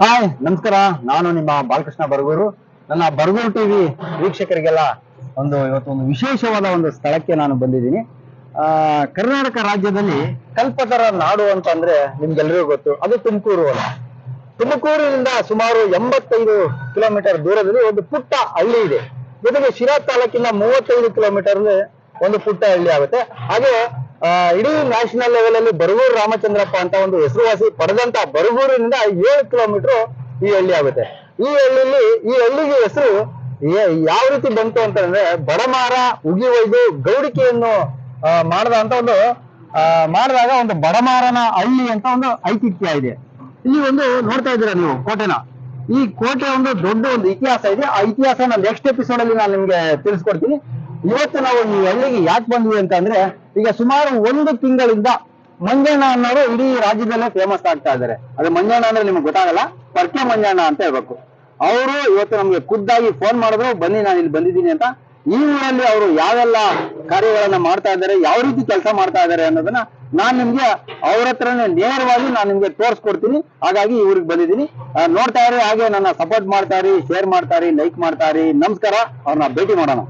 Hi ನಮಸ್ಕಾರ. ನಾನು ನಿಮ್ಮ ಬಾಲಕೃಷ್ಣ ಬರಗೂರು. ನನ್ನ ಬರಗೂರು ಟಿವಿ ವೀಕ್ಷಕರಿಗೆಲ್ಲ ಇವತ್ತು ವಿಶೇಷವಾದ ಒಂದು ಸ್ಥಳಕ್ಕೆ ನಾನು ಬಂದಿದ್ದೀನಿ. ಕರ್ನಾಟಕ ರಾಜ್ಯದಲ್ಲಿ ಕಲ್ಪತರ ನಾಡು ಅಂತಂದ್ರೆ ನಿಮ್ಗೆಲ್ರಿಗೂ ಗೊತ್ತು, ಅದು ತುಮಕೂರು ಅಲ್ಲ. ತುಮಕೂರಿನಿಂದ ಸುಮಾರು 85 ಕಿಲೋಮೀಟರ್ ದೂರದಲ್ಲಿ ಒಂದು ಪುಟ್ಟ ಹಳ್ಳಿ ಇದೆ. ಜೊತೆಗೆ ಶಿರಾ ತಾಲೂಕಿನ 35 ಕಿಲೋಮೀಟರ್ ಒಂದು ಪುಟ್ಟ ಹಳ್ಳಿ ಆಗುತ್ತೆ. ಹಾಗೆ ಇಡೀ ನ್ಯಾಷನಲ್ ಲೆವೆಲ್ ಅಲ್ಲಿ ಬರಗೂರು ರಾಮಚಂದ್ರಪ್ಪ ಅಂತ ಒಂದು ಹೆಸರುವಾಸಿ ಪಡೆದಂತ ಬರಗೂರಿನಿಂದ 7 ಕಿಲೋಮೀಟರ್ ಈ ಹಳ್ಳಿ ಆಗುತ್ತೆ. ಈ ಹಳ್ಳಿಗೆ ಹೆಸರು ಯಾವ ರೀತಿ ಬಂತು ಅಂತಂದ್ರೆ, ಬಡಮಾರ ಉಗಿ ಒಯ್ದು ಗೌಡಿಕೆಯನ್ನು ಮಾಡಿದಾಗ ಒಂದು ಬಡಮಾರನ ಹಳ್ಳಿ ಅಂತ ಒಂದು ಐತಿಹ್ಯ ಇದೆ. ಇಲ್ಲಿ ನೋಡ್ತಾ ಇದ್ದೀರಾ ನೀವು ಕೋಟೆನ. ಈ ಕೋಟೆ ದೊಡ್ಡ ಇತಿಹಾಸ ಇದೆ. ಆ ಇತಿಹಾಸನ ನೆಕ್ಸ್ಟ್ ಎಪಿಸೋಡ್ ಅಲ್ಲಿ ನಾನು ನಿಮ್ಗೆ ತಿಳಿಸ್ಕೊಡ್ತೀನಿ. ಇವತ್ತು ನಾವು ಈ ಹಳ್ಳಿಗೆ ಯಾಕೆ ಬಂದ್ವಿ ಅಂತ ಅಂದ್ರೆ, ಈಗ ಸುಮಾರು 1 ತಿಂಗಳಿಂದ ಮಂಜಣ್ಣ ಅನ್ನೋರು ಇಡೀ ರಾಜ್ಯದಲ್ಲೇ ಫೇಮಸ್ ಆಗ್ತಾ ಇದ್ದಾರೆ. ಅದು ಮಂಜಣ್ಣ ಅಂದ್ರೆ ನಿಮ್ಗೆ ಗೊತ್ತಾಗಲ್ಲ, ಪರ್ಕೆ ಮಂಜಣ್ಣ ಅಂತ ಹೇಳ್ಬೇಕು. ಅವರು ಇವತ್ತು ನಮ್ಗೆ ಖುದ್ದಾಗಿ ಫೋನ್ ಮಾಡಿದ್ರು, ಬನ್ನಿ ನಾನು ಇಲ್ಲಿ ಬಂದಿದ್ದೀನಿ ಅಂತ. ಈ ಊರಲ್ಲಿ ಅವರು ಯಾವೆಲ್ಲ ಕಾರ್ಯಗಳನ್ನ ಮಾಡ್ತಾ ಇದ್ದಾರೆ, ಯಾವ ರೀತಿ ಕೆಲಸ ಮಾಡ್ತಾ ಇದ್ದಾರೆ ಅನ್ನೋದನ್ನ ನಾನ್ ನಿಮ್ಗೆ ಅವ್ರ ಹತ್ರನೇ ನೇರವಾಗಿ ನಾನು ನಿಮ್ಗೆ ತೋರಿಸ್ಕೊಡ್ತೀನಿ. ಹಾಗಾಗಿ ಈ ಊರಿಗೆ ಬಂದಿದ್ದೀನಿ. ನೋಡ್ತಾ ಇರಿ, ಹಾಗೆ ನನ್ನ ಸಪೋರ್ಟ್ ಮಾಡ್ತಾ ಇರಿ, ಶೇರ್ ಮಾಡ್ತಾ ಇರಿ, ಲೈಕ್ ಮಾಡ್ತಾ ಇರಿ. ನಮಸ್ಕಾರ. ಅವ್ರನ್ನ ಭೇಟಿ ಮಾಡೋಣ.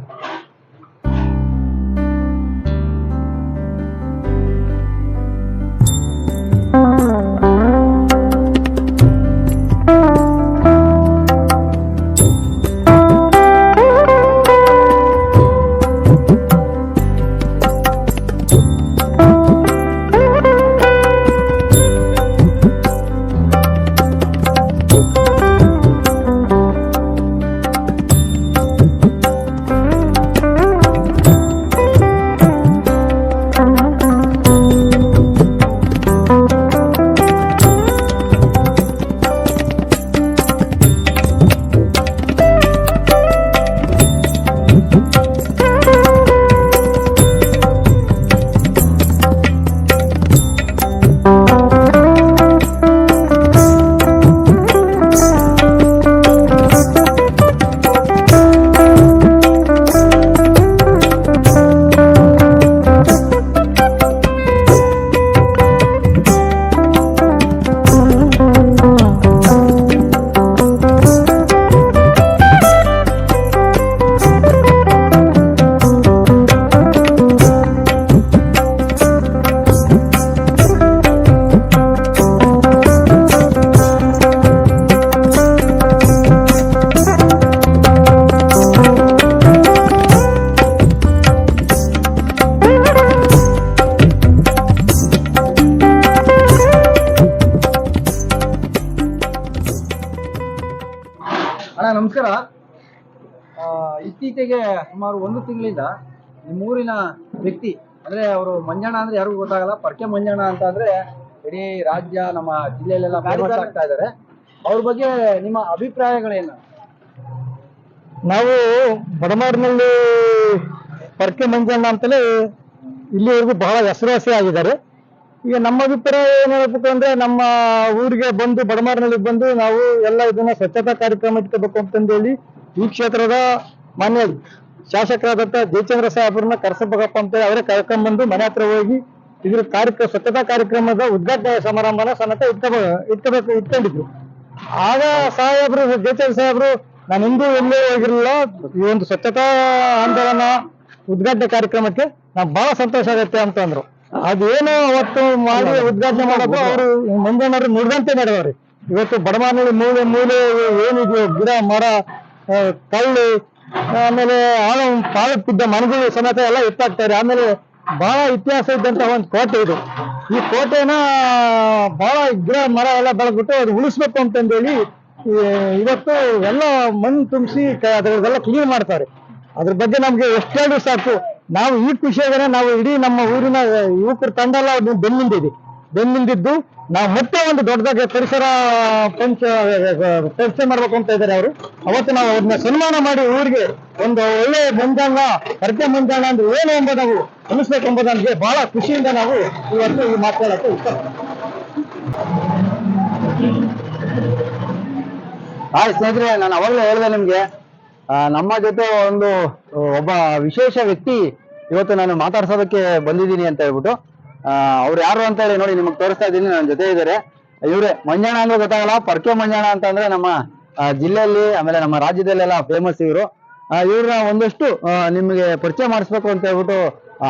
ನಮಸ್ಕಾರ. ಇತ್ತೀಚೆಗೆ ಸುಮಾರು 1 ತಿಂಗಳಿಂದ ನಿಮ್ಮೂರಿನ ವ್ಯಕ್ತಿ ಅಂದ್ರೆ ಅವರು ಮಂಜಣ್ಣ ಅಂದ್ರೆ ಯಾರಿಗೂ ಗೊತ್ತಾಗಲ್ಲ, ಪರ್ಕೆ ಮಂಜಣ್ಣ ಅಂತ ಅಂದ್ರೆ ಇಡೀ ರಾಜ್ಯ ನಮ್ಮ ಜಿಲ್ಲೆಯಲ್ಲೆಲ್ಲ ಫೇಮಸ್ ಆಗ್ತಾ ಇದ್ದಾರೆ. ಅವ್ರ ಬಗ್ಗೆ ನಿಮ್ಮ ಅಭಿಪ್ರಾಯಗಳೇನು? ನಾವು ಬಡಮಾರಿನಲ್ಲಿ ಪರ್ಕೆ ಮಂಜಣ್ಣ ಅಂತಲೇ ಇಲ್ಲಿವರೆಗೂ ಬಹಳ ಹೆಸರುವಾಸಿ ಆಗಿದ್ದಾರೆ. ಈಗ ನಮ್ಮ ಅಭಿಪ್ರಾಯ ಏನ್ ಹೇಳ್ಬೇಕು ಅಂದ್ರೆ, ನಮ್ಮ ಊರಿಗೆ ಬಂದು ಬಡಮಾರಿನಲ್ಲಿ ಬಂದು ನಾವು ಎಲ್ಲ ಇದನ್ನ ಸ್ವಚ್ಛತಾ ಕಾರ್ಯಕ್ರಮ ಇಟ್ಕೋಬೇಕು ಅಂತಂದೇಳಿ ಈ ಕ್ಷೇತ್ರದ ಮಾನ್ಯ ಶಾಸಕರಾದಂತ ಜಯಚಂದ್ರ ಸಾಹೇಬ್ರನ್ನ ಕರೆಸಬೇಕಪ್ಪ ಅಂತೇಳಿ ಅವರೇ ಕರ್ಕೊಂಡ್ ಬಂದು ಮನೆ ಹತ್ರ ಹೋಗಿ ಇದ್ರ ಸ್ವಚ್ಛತಾ ಕಾರ್ಯಕ್ರಮದ ಉದ್ಘಾಟನೆ ಸಮಾರಂಭನ ಸಮೇತ ಇಟ್ಕೊಂಡಿದ್ರು. ಆಗ ಸಾಹೇಬ್ರು, ಜಯಚಂದ್ರ ಸಾಹೇಬ್ರು, ನಾನು ಹಿಂದೂ ಎಲ್ಲೇ ಹೋಗಿರಲಿಲ್ಲ, ಈ ಒಂದು ಸ್ವಚ್ಛತಾ ಆಂದೋಲನ ಉದ್ಘಾಟನೆ ಕಾರ್ಯಕ್ರಮಕ್ಕೆ ನಾವು ಬಹಳ ಸಂತೋಷ ಆಗುತ್ತೆ ಅಂತಂದ್ರು. ಅದೇನೋ ಅವತ್ತು ಮಾಡಿ ಉದ್ಘಾಟನೆ ಮಾಡೋದು ಅವರು ಮಂಜಣ್ಣವರು ನುಡಿದಂತೆ ನಡೆದವ್ರಿ. ಇವತ್ತು ಬಡಮಾನಲ್ಲಿ ಮೂಲೆ ಮೂಲೆ ಏನಿದೆಯೋ ಗಿಡ ಮರ ಕಳ್ಳಿ, ಆಮೇಲೆ ಪಾಲಕ್ಕಿದ್ದ ಮನೆಗಳು ಸಮೇತ ಎಲ್ಲ ಎತ್ತಾಗ್ತಾರೆ. ಆಮೇಲೆ ಬಹಳ ಇತಿಹಾಸ ಇದ್ದಂತ ಒಂದು ಕೋಟೆ ಇದು. ಈ ಕೋಟೆನ ಬಹಳ ಗಿಡ ಮರ ಎಲ್ಲ ಬೆಳೆದ್ಬಿಟ್ಟು ಅದು ಉಳಿಸ್ಬೇಕು ಅಂತಂದೇಳಿ ಇವತ್ತು ಎಲ್ಲ ಮಣ್ಣು ತುಂಬಿಸಿ ಅದರದೆಲ್ಲ ಕ್ಲೀನ್ ಮಾಡ್ತಾರೆ. ಅದ್ರ ಬಗ್ಗೆ ನಮ್ಗೆ ಎಷ್ಟು ಹೇಳಿದ್ರು ಸಾಕು. ನಾವು ಈ ಖುಷಿಯಾಗನೆ ನಾವು ಇಡೀ ನಮ್ಮ ಊರಿನ ಯುವಕರ ತಂಡ ಎಲ್ಲ ಬೆನ್ನಿಂದಿದ್ದು ನಾವು ಮತ್ತೆ ಒಂದು ದೊಡ್ಡದಾಗಿ ಪರಿಸರ ಪ್ರತಿಷ್ಠೆ ಮಾಡ್ಬೇಕು ಅಂತ ಇದ್ದಾರೆ ಅವರು. ಅವತ್ತು ನಾವು ಅವ್ರನ್ನ ಸನ್ಮಾನ ಮಾಡಿ ಊರಿಗೆ ಒಂದು ಒಳ್ಳೆ ಮಂಜಣ್ಣ, ಪರ್ಕೆ ಮಂಜಣ್ಣ ಅಂದ್ರೆ ಏನು ಎಂಬುದು ನಾವು ಅನಿಸ್ಬೇಕು ಎಂಬುದು ನಮಗೆ ಬಹಳ ಖುಷಿಯಿಂದ ನಾವು ಇವತ್ತು ಈ ಮಾತಾಡಕ್ಕೆ ಇಷ್ಟ. ಸ್ನೇಹಿತರೆ, ನಾನು ಅವಾಗಲೇ ಹೇಳಿದೆ ನಿಮ್ಗೆ, ನಮ್ಮ ಜೊತೆ ಒಬ್ಬ ವಿಶೇಷ ವ್ಯಕ್ತಿ ಇವತ್ತು ನಾನು ಮಾತಾಡ್ಸೋದಕ್ಕೆ ಬಂದಿದ್ದೀನಿ ಅಂತ ಹೇಳ್ಬಿಟ್ಟು. ಅವ್ರು ಯಾರು ಅಂತ ಹೇಳಿ ನೋಡಿ ನಿಮಗೆ ತೋರಿಸ್ತಾ ಇದ್ದೀನಿ. ನನ್ನ ಜೊತೆ ಇದ್ದಾರೆ. ಇವ್ರೆ ಮಂಜಾಣ ಅಂದ್ರೆ ಗೊತ್ತಾಗಲ್ಲ, ಪರ್ಕೆ ಮಂಜಾಣ ಅಂತಂದ್ರೆ ನಮ್ಮ ಜಿಲ್ಲೆಯಲ್ಲಿ ಆಮೇಲೆ ನಮ್ಮ ರಾಜ್ಯದಲ್ಲೆಲ್ಲ ಫೇಮಸ್ ಇವರು. ಇವ್ರನ್ನ ಒಂದಷ್ಟು ನಿಮ್ಗೆ ಪರಿಚಯ ಮಾಡಿಸ್ಬೇಕು ಅಂತ ಹೇಳ್ಬಿಟ್ಟು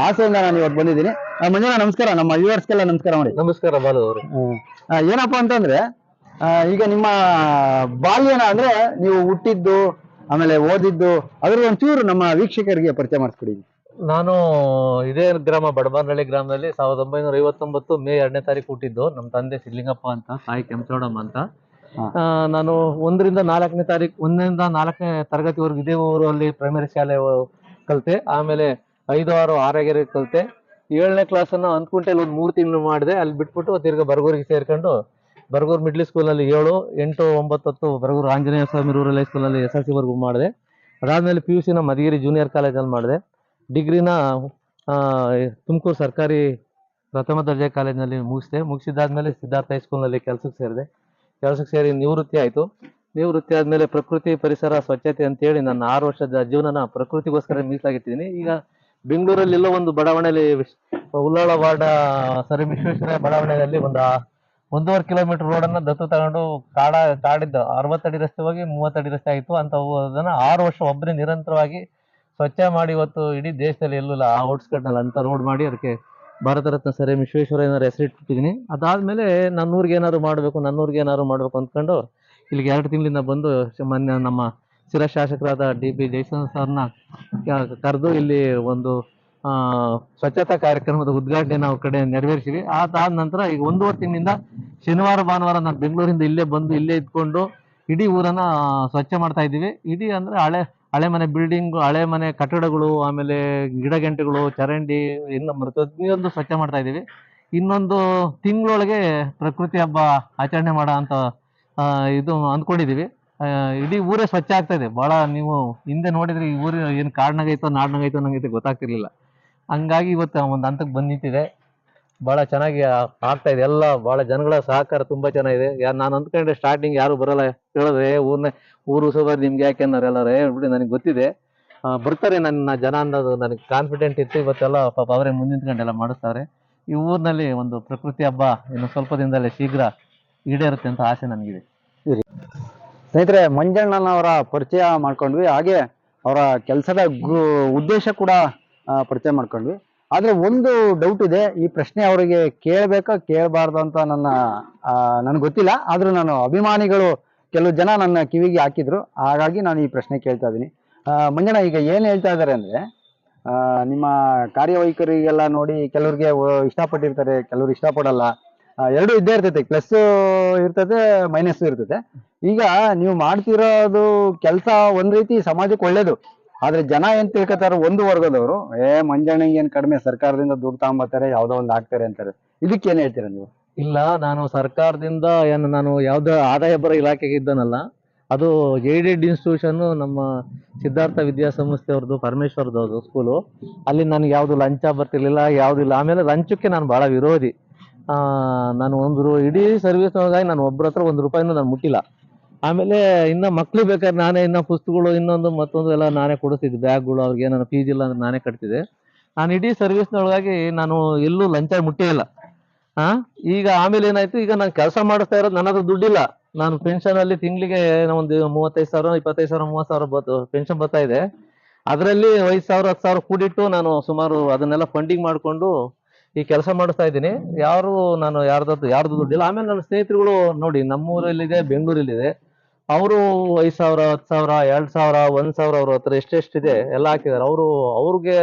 ಆಸೆಯಿಂದ ನಾನು ಇವತ್ತು ಬಂದಿದ್ದೀನಿ. ಮಂಜಾಣ ನಮಸ್ಕಾರ, ನಮ್ಮ ವ್ಯೂವರ್ಸ್ಗೆಲ್ಲ ನಮಸ್ಕಾರ ಮಾಡಿ. ನಮಸ್ಕಾರ ಬಾಲು ಅವರು. ಏನಪ್ಪಾ ಅಂತಂದ್ರೆ ಈಗ ನಿಮ್ಮ ಬಾಲ್ಯನ ಅಂದ್ರೆ ನೀವು ಹುಟ್ಟಿದ್ದು ಆಮೇಲೆ ಓದಿದ್ದು ಅದ್ರ ಒಂಚೂರು ನಮ್ಮ ವೀಕ್ಷಕರಿಗೆ ಪರಿಚಯ ಮಾಡಿಸ್ಕೊಡಿ. ನಾನು ಇದೇ ಗ್ರಾಮ ಬಡಬಾರ್ನಹಳ್ಳಿ ಗ್ರಾಮದಲ್ಲಿ 1959 ಮೇ 2ನೇ ತಾರೀಕು ಹುಟ್ಟಿದ್ದು. ನಮ್ಮ ತಂದೆ ಸಿದ್ಲಿಂಗಪ್ಪ ಅಂತ, ತಾಯಿ ಕೆಂಚೋಡಮ್ಮ ಅಂತ. ನಾನು 1ರಿಂದ 4ನೇ ತರಗತಿವರೆಗೂ ಇದೇ ಊರಲ್ಲಿ ಪ್ರೈಮರಿ ಶಾಲೆ ಕಲಿತೆ. ಆಮೇಲೆ 5, 6 ಆರಗೆರೆ ಕಲಿತೆ. 7ನೇ ಕ್ಲಾಸನ್ನು ಅಂದ್ಕುಂಟೆಯಲ್ಲಿ ಒಂದು 3 ತಿಂಗಳು ಮಾಡಿದೆ. ಅಲ್ಲಿ ಬಿಟ್ಬಿಟ್ಟು ತಿರ್ಗಾ ಬರಗೂರಿಗೆ ಸೇರ್ಕೊಂಡು ಬರಗೂರು ಮಿಡ್ಲ್ ಸ್ಕೂಲಲ್ಲಿ 7, 8, 9, 10 ಬರಗೂರು ಆಂಜನೇಯ ಸ್ವಾಮಿ ರೂರಲ್ ಹೈಸ್ಕೂಲಲ್ಲಿ SSLC ವರೆಗೂ ಮಾಡಿದೆ. ಅದಾದ್ಮೇಲೆ PUC ನ ಮಧುಗಿರಿ ಜೂನಿಯರ್ ಕಾಲೇಜಲ್ಲಿ ಮಾಡಿದೆ. ಡಿಗ್ರಿನ ತುಮಕೂರು ಸರ್ಕಾರಿ ಪ್ರಥಮ ದರ್ಜೆ ಕಾಲೇಜಿನಲ್ಲಿ ಮುಗಿಸಿದಾದ್ಮೇಲೆ ಸಿದ್ಧಾರ್ಥ ಹೈಸ್ಕೂಲ್ನಲ್ಲಿ ಕೆಲಸಕ್ಕೆ ಸೇರಿ ನಿವೃತ್ತಿ ಆಯಿತು. ನಿವೃತ್ತಿ ಆದಮೇಲೆ ಪ್ರಕೃತಿ ಪರಿಸರ ಸ್ವಚ್ಛತೆ ಅಂತೇಳಿ ನನ್ನ 6 ವರ್ಷದ ಜೀವನನ ಪ್ರಕೃತಿಗೋಸ್ಕರ ಮೀಸಲಾಗಿಟ್ಟಿದ್ದೀನಿ. ಈಗ ಬೆಂಗಳೂರಲ್ಲಿ ಎಲ್ಲೋ ಒಂದು ಬಡಾವಣೆಯಲ್ಲಿ ಉಳ್ಳಾಳ ವಾರ್ಡ ಸರ್ ವಿಶ್ವೇಶ್ವರಯ್ಯ ಬಡಾವಣೆಯಲ್ಲಿ ಒಂದು 1.5 ಕಿಲೋಮೀಟರ್ ರೋಡನ್ನು ದತ್ತು ತಗೊಂಡು ಕಾಡಿದ್ದು 60 ಅಡಿ ರಸ್ತೆ ಹೋಗಿ 30 ಅಡಿ ರಸ್ತೆ ಆಯಿತು ಅಂತ. ಅದನ್ನು 6 ವರ್ಷ ಒಬ್ಬರೇ ನಿರಂತರವಾಗಿ ಸ್ವಚ್ಛ ಮಾಡಿ ಇವತ್ತು ಇಡೀ ದೇಶದಲ್ಲಿ ಎಲ್ಲೂ ಆ ಔಟ್ಸ್ಕಟ್ನಲ್ಲಿ ಅಂತ ರೋಡ್ ಮಾಡಿ ಅದಕ್ಕೆ ಭಾರತ ರತ್ನ ಸರ್ ವಿಶ್ವೇಶ್ವರಯ್ಯನವರ ಹೆಸರಿಟ್ಟಿದ್ದೀನಿ. ಅದಾದಮೇಲೆ ನನ್ನೂರಿಗೆ ಏನಾದ್ರು ಮಾಡಬೇಕು ಅಂದ್ಕೊಂಡು ಇಲ್ಲಿಗೆ 2 ತಿಂಗಳಿಂದ ಬಂದು ಮೊನ್ನೆ ನಮ್ಮ ಶಿರಶಾಸಕರಾದ DP ಜಯಚಂದ್ರ ಸರ್ನ ಕರೆದು ಇಲ್ಲಿ ಒಂದು ಸ್ವಚ್ಛತಾ ಕಾರ್ಯಕ್ರಮದ ಉದ್ಘಾಟನೆ ನಾವು ಕಡೆ ನೆರವೇರಿಸಿವಿ. ಅದಾದ ನಂತರ ಈಗ 1.5 ತಿಂಗಳಿಂದ ಶನಿವಾರ ಭಾನುವಾರ ನಾನು ಬೆಂಗಳೂರಿಂದ ಇಲ್ಲೇ ಬಂದು ಇಲ್ಲೇ ಇದ್ಕೊಂಡು ಇಡೀ ಊರನ್ನ ಸ್ವಚ್ಛ ಮಾಡ್ತಾ ಇದ್ದೀವಿ. ಇಡೀ ಅಂದ್ರೆ ಹಳೆ ಮನೆ ಬಿಲ್ಡಿಂಗ್, ಹಳೆ ಮನೆ ಕಟ್ಟಡಗಳು, ಆಮೇಲೆ ಗಿಡ ಗಂಟೆಗಳು, ಚರಂಡಿ, ಇನ್ನು ಪ್ರತಿಯೊಂದು ಸ್ವಚ್ಛ ಮಾಡ್ತಾ ಇದ್ದೀವಿ. ಇನ್ನೊಂದು ತಿಂಗಳೊಳಗೆ ಪ್ರಕೃತಿ ಹಬ್ಬ ಆಚರಣೆ ಮಾಡೋ ಅಂತ ಇದು ಅಂದ್ಕೊಂಡಿದ್ದೀವಿ. ಇಡೀ ಊರೇ ಸ್ವಚ್ಛ ಆಗ್ತಾ ಇದೆ. ಭಾಳ ನೀವು ಹಿಂದೆ ನೋಡಿದ್ರೆ ಈ ಊರು ಏನು ಕಾಡ್ನಾಗೈತೋ ನಾಡ್ನಾಗೈತೋ ನಂಗೈತೆ ಗೊತ್ತಾಗ್ತಿರ್ಲಿಲ್ಲ. ಹಂಗಾಗಿ ಇವತ್ತು ಒಂದು ಹಂತಕ್ಕೆ ಬಂದು ನಿಂತಿದೆ. ಭಾಳ ಚೆನ್ನಾಗಿ ಆಗ್ತಾ ಇದೆ. ಎಲ್ಲ ಭಾಳ ಜನಗಳ ಸಹಕಾರ ತುಂಬ ಚೆನ್ನಾಗಿದೆ. ನಾನು ಅಂದ್ಕೊಂಡೆ ಸ್ಟಾರ್ಟಿಂಗ್ ಯಾರು ಬರಲ್ಲ, ಹೇಳಿದ್ರೆ ಊರು ಸುಬಾರ್ ನಿಮ್ಗೆ ಯಾಕೆ ಅನ್ನೋರು ಎಲ್ಲರೇ ಬಿಡಿ, ನನಗೆ ಗೊತ್ತಿದೆ ಬರ್ತಾರೆ ನನ್ನ ಜನ ಅನ್ನೋದು ನನಗೆ ಕಾನ್ಫಿಡೆಂಟ್ ಇತ್ತು. ಇವತ್ತೆಲ್ಲ ಪಾಪ ಅವರೇ ಮುಂದಿನ ಮಾಡಿಸ್ತಾರೆ. ಈ ಊರಿನಲ್ಲಿ ಒಂದು ಪ್ರಕೃತಿ ಹಬ್ಬ ಇನ್ನು ಸ್ವಲ್ಪ ದಿನದಲ್ಲೇ ಶೀಘ್ರ ಈಡೇರುತ್ತೆ ಅಂತ ಆಸೆ ನನಗಿದೆ. ಸ್ನೇಹಿತರೆ, ಮಂಜಣ್ಣನವರ ಪರಿಚಯ ಮಾಡ್ಕೊಂಡ್ವಿ, ಹಾಗೆ ಅವರ ಕೆಲಸದ ಉದ್ದೇಶ ಕೂಡ ಪರಿಚಯ ಮಾಡ್ಕೊಂಡ್ವಿ. ಆದ್ರೆ ಒಂದು ಡೌಟ್ ಇದೆ, ಈ ಪ್ರಶ್ನೆ ಅವರಿಗೆ ಕೇಳಬೇಕಾ ಕೇಳಬಾರ್ದು ಅಂತ ನನಗೆ ಗೊತ್ತಿಲ್ಲ. ಆದ್ರೂ ನಾನು ಅಭಿಮಾನಿಗಳು ಕೆಲವು ಜನ ನನ್ನ ಕಿವಿಗೆ ಹಾಕಿದ್ರು, ಹಾಗಾಗಿ ನಾನು ಈ ಪ್ರಶ್ನೆ ಕೇಳ್ತಾ ಇದ್ದೀನಿ. ಮಂಜಣ್ಣ, ಈಗ ಏನ್ ಹೇಳ್ತಾ ಇದ್ದಾರೆ ಅಂದ್ರೆ ನಿಮ್ಮ ಕಾರ್ಯವೈಖರಿಗೆಲ್ಲ ನೋಡಿ ಕೆಲವ್ರಿಗೆ ಇಷ್ಟಪಟ್ಟಿರ್ತಾರೆ, ಕೆಲವ್ರು ಇಷ್ಟಪಡಲ್ಲ. ಎರಡೂ ಇದ್ದೇ ಇರ್ತೈತೆ, ಪ್ಲಸ್ ಇರ್ತದೆ, ಮೈನಸ್ ಇರ್ತದೆ. ಈಗ ನೀವು ಮಾಡ್ತಿರೋದು ಕೆಲಸ ಒಂದ್ ರೀತಿ ಸಮಾಜಕ್ಕೆ ಒಳ್ಳೇದು, ಆದ್ರೆ ಜನ ಏನ್ ತಿಳ್ಕೊತಾರ, ಒಂದು ವರ್ಗದವರು ಮಂಜಣ್ಣಗೆ ಏನ್ ಕಡಿಮೆ, ಸರ್ಕಾರದಿಂದ ದುಡ್ಡು ತಗೊಂಬರ್ತಾರೆ, ಯಾವ್ದೋ ಒಂದು ಹಾಕ್ತಾರೆ ಅಂತಾರೆ. ಇದಕ್ಕೆ ಏನ್ ಹೇಳ್ತೀರಾ ನೀವು? ಇಲ್ಲ, ನಾನು ಸರ್ಕಾರದಿಂದ ನಾನು ಯಾವ್ದೋ ಆದಾಯ ಬರೋ ಇಲಾಖೆಗೆ ಇದ್ದಾನಲ್ಲ, ಅದು ಏಡೆಡ್ ಇನ್ಸ್ಟಿಟ್ಯೂಷನ್, ನಮ್ಮ ಸಿದ್ಧಾರ್ಥ ವಿದ್ಯಾಸಂಸ್ಥೆ ಅವ್ರದ್ದು, ಪರಮೇಶ್ವರದವ್ರದ್ದು ಸ್ಕೂಲು. ಅಲ್ಲಿ ನನಗೆ ಯಾವ್ದು ಲಂಚ ಬರ್ತಿರ್ಲಿಲ್ಲ, ಯಾವುದಿಲ್ಲ. ಆಮೇಲೆ ಲಂಚಕ್ಕೆ ನಾನು ಬಹಳ ವಿರೋಧಿ. ನಾನು ಇಡೀ ಸರ್ವಿಸ್ ಒಳಗಾಗಿ ನಾನು ಒಬ್ಬರ ಹತ್ರ ₹1 ನಾನು ಮುಟ್ಟಿಲ್ಲ. ಆಮೇಲೆ ಇನ್ನು ಮಕ್ಳು ಬೇಕಾದ್ರೆ ನಾನೇ ಇನ್ನ ಪುಸ್ತಕಗಳು ಇನ್ನೊಂದು ಮತ್ತೊಂದು ಎಲ್ಲ ನಾನೇ ಕೊಡಿಸ್ತಿದ್ದೆ. ಬ್ಯಾಗ್ಗಳು ಅವ್ರಿಗೆ ನಾನು ಫೀಸ್ ಇಲ್ಲ ಅಂದ್ರೆ ನಾನೇ ಕಟ್ತಿದ್ದೆ. ನಾನು ಇಡೀ ಸರ್ವಿಸ್ನೊಳಗಾಗಿ ನಾನು ಎಲ್ಲೂ ಲಂಚ ಮುಟ್ಟೇ ಇಲ್ಲ. ಈಗ ಆಮೇಲೆ ಏನಾಯ್ತು, ಈಗ ನಾನು ಕೆಲಸ ಮಾಡಿಸ್ತಾ ಇರೋದು, ನನ್ನ ಹತ್ರ ದುಡ್ಡಿಲ್ಲ. ನಾನು ಪೆನ್ಷನ್ ಅಲ್ಲಿ ತಿಂಗಳಿಗೆ ಒಂದು 35,000, 25,000, 30,000 ಪೆನ್ಷನ್ ಬರ್ತಾ ಇದೆ. ಅದರಲ್ಲಿ 5,000, 10,000 ಕೂಡಿಟ್ಟು ನಾನು ಸುಮಾರು ಅದನ್ನೆಲ್ಲ ಫಂಡಿಂಗ್ ಮಾಡಿಕೊಂಡು ಈ ಕೆಲಸ ಮಾಡಿಸ್ತಾ ಇದ್ದೀನಿ. ನಾನು ಯಾರ್ದು ದುಡ್ಡಿಲ್ಲ. ಆಮೇಲೆ ನನ್ನ ಸ್ನೇಹಿತರುಗಳು ನೋಡಿ, ನಮ್ಮೂರಲ್ಲಿದೆ, ಬೆಂಗಳೂರಲ್ಲಿದೆ, ಅವರು 5,000, 10,000, 2,000, 1,000 ಅವ್ರ ಹತ್ರ ಎಷ್ಟೆಷ್ಟಿದೆ ಎಲ್ಲ ಹಾಕಿದ್ದಾರೆ. ಅವ್ರಿಗೆ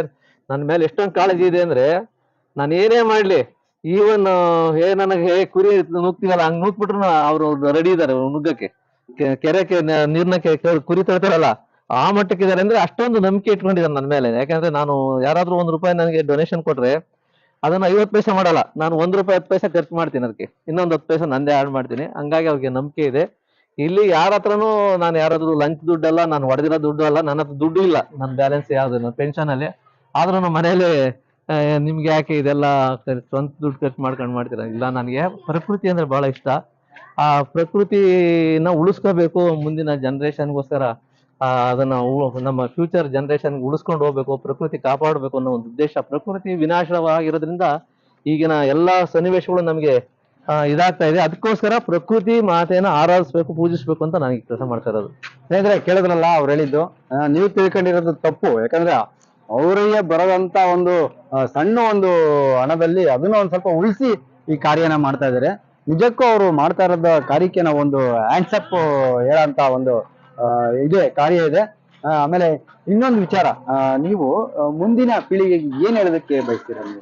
ನನ್ನ ಮೇಲೆ ಎಷ್ಟೊಂದು ಕಾಳಜಿ ಇದೆ ಅಂದ್ರೆ, ನಾನು ಏನೇ ಮಾಡ್ಲಿ, ಈವನ್ ನನಗೆ ಕುರಿ ನುಗ್ತೀವಲ್ಲ, ಹಂಗ್ ನುಗ್ಬಿಟ್ರು ಅವ್ರು ರೆಡಿ ಇದಾರೆ ನುಗ್ಗಕ್ಕೆ. ಕೆರೆಗೆ ನೀರ್ನ ಕುರಿ ತರ್ತಾರಲ್ಲ, ಆ ಮಟ್ಟಕ್ಕೆ ಇದಾರೆ. ಅಂದ್ರೆ ಅಷ್ಟೊಂದು ನಂಬಿಕೆ ಇಟ್ಕೊಂಡಿದ್ದಾರೆ ನನ್ನ ಮೇಲೆ. ಯಾಕಂದ್ರೆ ನಾನು ಯಾರಾದ್ರೂ ₹1 ನನಗೆ ಡೊನೇಷನ್ ಕೊಟ್ರೆ ಅದನ್ನ 50 ಪೈಸೆ ಮಾಡಲ್ಲ, ನಾನು ₹1, 10 ಪೈಸೆ ಖರ್ಚು ಮಾಡ್ತೀನಿ. ಅದಕ್ಕೆ ಇನ್ನೊಂದು 10 ಪೈಸೆ ನಂದೇ ಆಡ್ ಮಾಡ್ತೀನಿ. ಹಂಗಾಗಿ ಅವ್ರಿಗೆ ನಂಬಿಕೆ ಇದೆ. ಇಲ್ಲಿ ಯಾರ ಹತ್ರನೂ ನಾನು ಯಾರಾದ್ರೂ ಲಂಚ್ ದುಡ್ಡಲ್ಲ, ನಾನು ಹೊಡೆದಿರೋ ದುಡ್ಡು ಅಲ್ಲ, ನನ್ನ ಹತ್ರ ದುಡ್ಡು ಇಲ್ಲ. ನನ್ನ ಬ್ಯಾಲೆನ್ಸ್ ಯಾವ್ದು, ನನ್ನ ಪೆನ್ಷನ್ ಅಲ್ಲಿ. ಆದ್ರೂ ಮನೇಲಿ ನಿಮ್ಗೆ ಯಾಕೆ ಇದೆಲ್ಲ ಸ್ವಂತ ದುಡ್ಡು ಖರ್ಚು ಮಾಡ್ತೀರಾ? ಇಲ್ಲ, ನನಗೆ ಪ್ರಕೃತಿ ಅಂದ್ರೆ ಬಹಳ ಇಷ್ಟ. ಆ ಪ್ರಕೃತಿನ ಉಳಿಸ್ಕೋಬೇಕು, ಮುಂದಿನ ಜನರೇಷನ್ಗೋಸ್ಕರ ಅದನ್ನ ನಮ್ಮ ಫ್ಯೂಚರ್ ಜನರೇಷನ್ ಉಳಿಸ್ಕೊಂಡು ಹೋಗ್ಬೇಕು, ಪ್ರಕೃತಿ ಕಾಪಾಡಬೇಕು ಅನ್ನೋ ಒಂದು ಉದ್ದೇಶ. ಪ್ರಕೃತಿ ವಿನಾಶವಾಗಿರೋದ್ರಿಂದ ಈಗಿನ ಎಲ್ಲಾ ಸನ್ನಿವೇಶಗಳು ನಮಗೆ ಇದಾಗ್ತಾ ಇದೆ. ಅದಕ್ಕೋಸ್ಕರ ಪ್ರಕೃತಿ ಮಾತೆಯನ್ನ ಆರಾಧಿಸ್ಬೇಕು, ಪೂಜಿಸ್ಬೇಕು ಅಂತ ನಾನು ಈ ಕೆಲಸ ಮಾಡ್ತಾ ಇರೋದು. ಸ್ನೇಹಿತರೆ ಕೇಳಿದ್ರಲ್ಲ ಅವ್ರು ಹೇಳಿದ್ದು, ನೀವು ತಿಳ್ಕೊಂಡಿರೋದು ತಪ್ಪು. ಯಾಕಂದ್ರೆ ಅವರಿಗೆ ಬರೋದಂತ ಒಂದು ಸಣ್ಣ ಒಂದು ಹಣದಲ್ಲಿ ಅದನ್ನ ಒಂದ್ ಸ್ವಲ್ಪ ಉಳಿಸಿ ಈ ಕಾರ್ಯನ ಮಾಡ್ತಾ ಇದ್ದಾರೆ. ನಿಜಕ್ಕೂ ಅವರು ಮಾಡ್ತಾ ಇರೋದ ಕಾರ್ಯಕ್ಕೆ ನಾವು ಒಂದು ಹ್ಯಾಂಡ್ಸಪ್ ಹೇಳಂತ ಒಂದು ಇದೆ ಕಾರ್ಯ ಇದೆ. ಆಮೇಲೆ ಇನ್ನೊಂದು ವಿಚಾರ, ನೀವು ಮುಂದಿನ ಪೀಳಿಗೆಗೆ ಏನ್ ಹೇಳೋದಕ್ಕೆ ಬಯಸ್ತೀರಾ ನೀವು?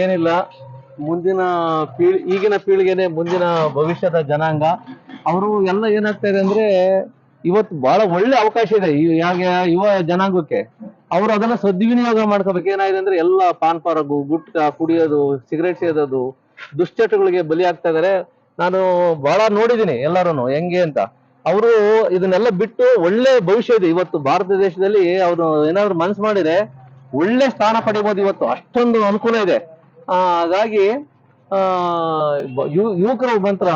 ಏನಿಲ್ಲ, ಮುಂದಿನ ಈಗಿನ ಪೀಳಿಗೆನೆ ಮುಂದಿನ ಭವಿಷ್ಯದ ಜನಾಂಗ. ಅವರು ಎಲ್ಲ ಏನಾಗ್ತಾ ಇದೆ ಅಂದ್ರೆ, ಇವತ್ತು ಬಹಳ ಒಳ್ಳೆ ಅವಕಾಶ ಇದೆ ಯುವ ಜನಾಂಗಕ್ಕೆ. ಅವರು ಅದನ್ನ ಸದ್ವಿನಿಯೋಗ ಮಾಡ್ಕೋಬೇಕು. ಏನಾಗಿದೆ ಅಂದ್ರೆ ಎಲ್ಲ ಪಾನ್ ಪರಗು, ಗುಟ್ಕಾ ಕುಡಿಯೋದು, ಸಿಗರೇಟ್ ಸೇದೋದು, ದುಶ್ಚಟಗಳಿಗೆ ಬಲಿ ಆಗ್ತಾ ಇದಾರೆ. ನಾನು ಬಹಳ ನೋಡಿದೀನಿ ಎಲ್ಲರೂ ಹೆಂಗೆ ಅಂತ. ಅವರು ಇದನ್ನೆಲ್ಲ ಬಿಟ್ಟು ಒಳ್ಳೆ ಭವಿಷ್ಯ ಇದೆ ಇವತ್ತು ಭಾರತ ದೇಶದಲ್ಲಿ. ಅವರು ಏನಾದ್ರು ಮನಸ್ಸು ಮಾಡಿದ್ರೆ ಒಳ್ಳೆ ಸ್ಥಾನ ಪಡಿಬಹುದು ಇವತ್ತು, ಅಷ್ಟೊಂದು ಅನುಕೂಲ ಇದೆ. ಹಾಗಾಗಿ ಯುವಕರು ಮಾತ್ರ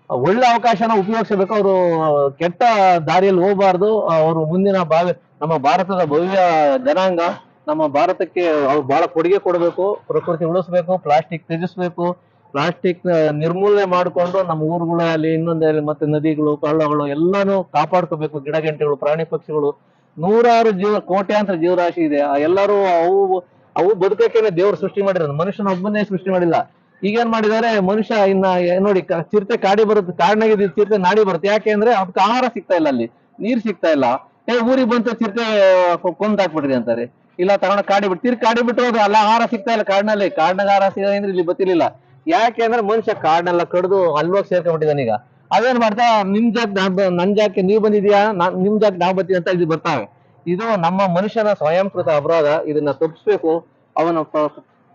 ಒಳ್ಳೆ ಅವಕಾಶನ ಉಪಯೋಗಿಸಬೇಕು. ಅವರು ಕೆಟ್ಟ ದಾರಿಯಲ್ಲಿ ಹೋಗಬಾರ್ದು. ಅವರು ಮುಂದಿನ ನಮ್ಮ ಭಾರತದ ಭವ್ಯ ಜನಾಂಗ, ನಮ್ಮ ಭಾರತಕ್ಕೆ ಅವ್ರು ಬಹಳ ಕೊಡುಗೆ ಕೊಡಬೇಕು. ಪ್ರಕೃತಿ ಉಳಿಸ್ಬೇಕು, ಪ್ಲಾಸ್ಟಿಕ್ ತ್ಯಜಿಸ್ಬೇಕು, ಪ್ಲಾಸ್ಟಿಕ್ ನಿರ್ಮೂಲನೆ ಮಾಡಿಕೊಂಡು ನಮ್ಮ ಊರುಗಳಲ್ಲಿ ಇನ್ನೊಂದಲ್ಲಿ ಮತ್ತೆ ನದಿಗಳು, ಕೊಳ್ಳಗಳು ಎಲ್ಲಾನು ಕಾಪಾಡ್ಕೋಬೇಕು. ಗಿಡ ಗಂಟೆಗಳು, ಪ್ರಾಣಿ ಪಕ್ಷಿಗಳು, ನೂರಾರು ಕೋಟ್ಯಾಂತರ ಜೀವರಾಶಿ ಇದೆ. ಎಲ್ಲರೂ ಅವು ಬದುಕಕ್ಕೆ ದೇವರು ಸೃಷ್ಟಿ ಮಾಡಿರೋದು, ಮನುಷ್ಯನ ಒಬ್ಬನ್ನೇ ಸೃಷ್ಟಿ ಮಾಡಿಲ್ಲ. ಈಗೇನ್ ಮಾಡಿದ್ದಾರೆ ಮನುಷ್ಯ, ಇನ್ನ ನೋಡಿ ಚಿರತೆ ಕಾಡಿ ಬರುತ್ತೆ, ಕಾಡಿನಾಗೆ ಚಿರತೆ ನಾಡಿ ಬರುತ್ತೆ. ಯಾಕೆ ಅಂದ್ರೆ ಅದಕ್ಕೆ ಆಹಾರ ಸಿಗ್ತಾ ಇಲ್ಲ, ಅಲ್ಲಿ ನೀರ್ ಸಿಗ್ತಾ ಇಲ್ಲ. ಊರಿಗೆ ಬಂತು ಚಿರತೆ ಕೊಂದ್ ಹಾಕ್ಬಿಟ್ರಿ ಅಂತಾರೆ. ಇಲ್ಲ ತಗೊಂಡ ಕಾಡಿ ಬಿಟ್ಟು ಕಾಡಿ ಬಿಟ್ಟು ಅಲ್ಲ, ಆಹಾರ ಸಿಗ್ತಾ ಇಲ್ಲ ಕಾಡಿನಲ್ಲಿ. ಕಾಡಿನಾಗ ಆಹಾರ ಸಿಗ ಅಂದ್ರೆ ಇಲ್ಲಿ ಗೊತ್ತಿರ್ಲಿಲ್ಲ. ಯಾಕೆ ಅಂದ್ರೆ ಮನುಷ್ಯ ಕಾಡನ್ನೆಲ್ಲ ಕಡ್ದು ಅಲ್ವೋಗಿ ಸೇರ್ಕೊಂಡ್ಬಿಟ್ಟಿದ್ದಾನೆ. ಈಗ ಅವೇನ್ ಮಾಡ್ತಾ, ನಿಮ್ ಜಾಗ ನನ್ ಜಾಗಕ್ಕೆ ನೀವು ಬಂದಿದ್ಯಾ, ನಿಮ್ ಜಾಗ ನಾವ್ ಬರ್ತೀವಿ ಅಂತ ಇಲ್ಲಿ ಬರ್ತಾವೆ. ಇದು ನಮ್ಮ ಮನುಷ್ಯನ ಸ್ವಯಂಕೃತ ಅಪರಾಧ. ಇದನ್ನ ತಪ್ಪಿಸ್ಬೇಕು. ಅವನ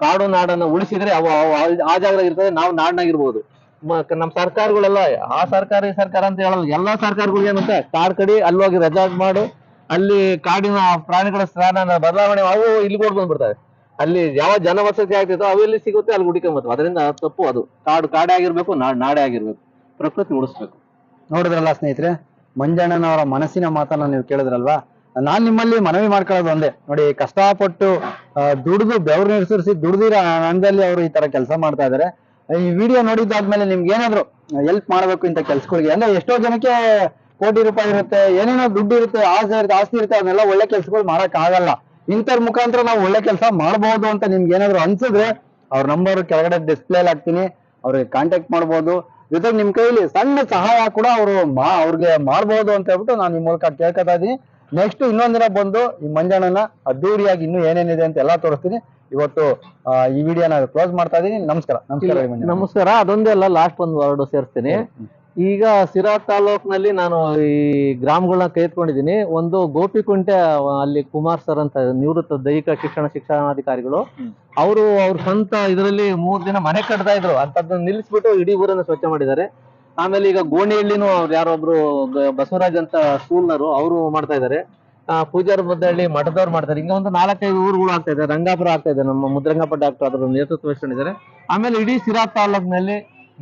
ಕಾಡು ನಾಡನ್ನ ಉಳಿಸಿದ್ರೆ ಆ ಜಾಗದಾಗ ಇರ್ತದೆ, ನಾವು ನಾಡ್ನಾಗಿರ್ಬೋದು. ನಮ್ಮ ಸರ್ಕಾರಗಳೆಲ್ಲ ಆ ಸರ್ಕಾರ ಈ ಸರ್ಕಾರ ಅಂತ ಹೇಳಲ್ಲ. ಎಲ್ಲಾ ಸರ್ಕಾರಗಳು ಏನಂತ, ಕಾಡ್ ಕಡಿ ಅಲ್ಲೋಗಿ ರೆಸಾರ್ಟ್ ಮಾಡು, ಅಲ್ಲಿ ಕಾಡಿನ ಪ್ರಾಣಿಗಳ ಸ್ಥಾನ ಬದಲಾವಣೆ ಅವು ಇಲ್ಲಿಗೆ ಬಂದ್ಬಿಡ್ತವೆ. ಅಲ್ಲಿ ಯಾವ ಜನವಸತಿ ಆಗ್ತಿದೋ ಅವೆಲ್ಲಿ ಸಿಗುತ್ತೆ ಅಲ್ಲಿ ಹುಡುಕೊಂಬರ್ತವೆ. ಅದರಿಂದ ತಪ್ಪು. ಅದು ಕಾಡೇ ಆಗಿರ್ಬೇಕು, ನಾಡೇ ಆಗಿರ್ಬೇಕು. ಪ್ರಕೃತಿ ಉಳಿಸ್ಬೇಕು. ನೋಡಿದ್ರಲ್ಲ ಸ್ನೇಹಿತರೆ, ಮಂಜಣ್ಣನವರ ಮನಸ್ಸಿನ ಮಾತನ್ನ ನೀವು ಕೇಳಿದ್ರಲ್ವಾ. ನಾನ್ ನಿಮ್ಮಲ್ಲಿ ಮನವಿ ಮಾಡ್ಕೊಳ್ಳೋದು ಒಂದೇ, ನೋಡಿ ಕಷ್ಟಪಟ್ಟು ದುಡಿದು ಬೆವರು ನಿರ್ಸರಿಸಿ ದುಡ್ದಿರೋ ಹಣದಲ್ಲಿ ಅವರು ಈ ತರ ಕೆಲಸ ಮಾಡ್ತಾ ಇದಾರೆ. ಈ ವಿಡಿಯೋ ನೋಡಿದ್ದಾದ್ಮೇಲೆ ನಿಮ್ಗೆ ಏನಾದ್ರು ಹೆಲ್ಪ್ ಮಾಡ್ಬೇಕು ಇಂಥ ಕೆಲ್ಸಗಳಿಗೆ, ಅಂದ್ರೆ ಎಷ್ಟೋ ಜನಕ್ಕೆ ಕೋಟಿ ರೂಪಾಯಿ ಇರುತ್ತೆ, ಏನೇನೋ ದುಡ್ಡು ಇರುತ್ತೆ, ಆಸ್ತಿ ಇರುತ್ತೆ, ಅದನ್ನೆಲ್ಲ ಒಳ್ಳೆ ಕೆಲ್ಸಗಳು ಮಾಡಕ್ ಆಗಲ್ಲ. ಇಂಥವ್ರ ಮುಖಾಂತರ ನಾವು ಒಳ್ಳೆ ಕೆಲಸ ಮಾಡಬಹುದು ಅಂತ ನಿಮ್ಗೆ ಏನಾದ್ರು ಅನ್ಸಿದ್ರೆ ಅವ್ರ ನಂಬರ್ ಕೆಳಗಡೆ ಡಿಸ್ಪ್ಲೇ ಆಗ್ತೀನಿ, ಅವ್ರಿಗೆ ಕಾಂಟ್ಯಾಕ್ಟ್ ಮಾಡ್ಬೋದು. ಜೊತೆಗೆ ನಿಮ್ ಕೈಲಿ ಸಣ್ಣ ಸಹಾಯ ಕೂಡ ಅವ್ರಿಗೆ ಮಾಡ್ಬೋದು ಅಂತ ಹೇಳ್ಬಿಟ್ಟು ನಾನು ಈ ಮೂಲಕ ಕೇಳ್ಕೊತಾ ಇದೀನಿ. ನೆಕ್ಸ್ಟ್ ಇನ್ನೊಂದಿನ ಬಂದು ಈ ಮಂಜಣ್ಣನ ಅದ್ದೂರಿಯಾಗಿ ಇನ್ನೂ ಏನೇನಿದೆ ಅಂತ ಎಲ್ಲಾ ತೋರಿಸ್ತೀನಿ. ಇವತ್ತು ಈ ವಿಡಿಯೋನ ಕ್ಲೋಸ್ ಮಾಡ್ತಾ ಇದೀನಿ. ನಮಸ್ಕಾರ. ನಮಸ್ಕಾರ. ಅದೊಂದೇ ಅಲ್ಲ, ಲಾಸ್ಟ್ ಒಂದು ವರ್ಡ್ ಸೇರಿಸ್ತೀನಿ. ಈಗ ಸಿರಾ ತಾಲೂಕ್ನಲ್ಲಿ ನಾನು ಈ ಗ್ರಾಮಗಳನ್ನ ಕೈತ್ಕೊಂಡಿದ್ದೀನಿ. ಒಂದು ಗೋಪಿಕುಂಟೆ, ಅಲ್ಲಿ ಕುಮಾರ್ ಸರ್ ಅಂತ ನಿವೃತ್ತ ದೈಹಿಕ ಶಿಕ್ಷಣಾಧಿಕಾರಿಗಳು, ಅವ್ರ ಸ್ವಂತ ಇದರಲ್ಲಿ 3 ದಿನ ಮನೆ ಕಟ್ತಾ ಇದ್ರು. ಅಂತದನ್ನ ನಿಲ್ಲಿಸ್ಬಿಟ್ಟು ಇಡೀ ಊರನ್ನ ಸ್ವಚ್ಛ ಮಾಡಿದ್ದಾರೆ. ಆಮೇಲೆ ಈಗ ಗೋಣಿಹಳ್ಳಿನೂ ಅವ್ರು ಯಾರೊಬ್ರು ಬಸವರಾಜ್ ಅಂತ ಸ್ಕೂಲ್ನರು, ಅವರು ಮಾಡ್ತಾ ಇದ್ದಾರೆ. ಪೂಜಾರ ಮುದ್ದಹಳ್ಳಿ ಮಠದವ್ರು ಮಾಡ್ತಾರೆ. ಹಿಂಗ ಒಂದು 4-5 ಊರುಗಳು ಆಗ್ತಾ ಇದೆ. ರಂಗಾಪುರ ಆಗ್ತಾ ಇದೆ, ನಮ್ಮ ಮುದ್ರಂಗಪ್ಪ ಡಾಕ್ಟರ್ ಅದ್ರ ನೇತೃತ್ವ ವಹಿಸ್ಕೊಂಡಿದ್ದಾರೆ. ಆಮೇಲೆ ಇಡೀ ಸಿರಾ ತಾಲೂಕಿನಲ್ಲಿ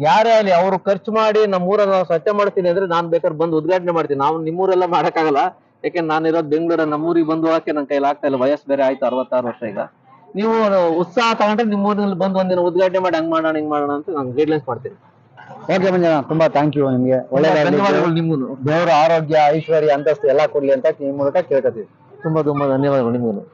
ಯಾರೇ ಅಲ್ಲಿ ಅವರು ಖರ್ಚು ಮಾಡಿ ನಮ್ಮ ಊರನ್ನ ಸ್ವಚ್ಛ ಮಾಡ್ತೀನಿ ಅಂದ್ರೆ ನಾನು ಬೇಕಾದ್ರೆ ಬಂದು ಉದ್ಘಾಟನೆ ಮಾಡ್ತೀನಿ. ನಾವು ನಿಮ್ಮೂರೆಲ್ಲ ಮಾಡಕ್ಕಾಗಲ್ಲ, ಯಾಕೆಂದ್ರೆ ನಾನಿರೋದು ಬೆಂಗಳೂರ. ನಮ್ಮೂರಿಗೆ ಬಂದು ಹೋಗಕ್ಕೆ ನನ್ನ ಕೈಲಿ ಆಗ್ತಾ ಇಲ್ಲ, ವಯಸ್ಸು ಬೇರೆ ಆಯ್ತು, 66 ವರ್ಷ. ಈಗ ನೀವು ಉತ್ಸಾಹ ತಗೊಂಡ್ರೆ ನಿಮ್ಮೂರಿನಲ್ಲಿ ಬಂದು ಒಂದಿನ ಉದ್ಘಾಟನೆ ಮಾಡಿ ಹಂಗ್ ಮಾಡೋಣ ಹಿಂಗ್ ಮಾಡೋಣ ಅಂತ ನಾನು ಗೈಡ್ಲೈನ್ಸ್ ಮಾಡ್ತೀನಿ. ಓಕೆ ಮಂಜಣ್ಣ, ತುಂಬಾ ಥ್ಯಾಂಕ್ ಯು ನಿಮ್ಗೆ. ಒಳ್ಳೆ ನಿಮ್ಗೂ ದೇವರ ಆರೋಗ್ಯ, ಐಶ್ವರ್ಯ, ಅಂತಸ್ತು ಎಲ್ಲಾ ಕೊಡ್ಲಿ ಅಂತ ನಿಮ್ಮ ಮೂಲಕ ಕೇಳ್ಕೊತೀವಿ. ತುಂಬಾ ಧನ್ಯವಾದಗಳು ನಿಮ್ಗೂ.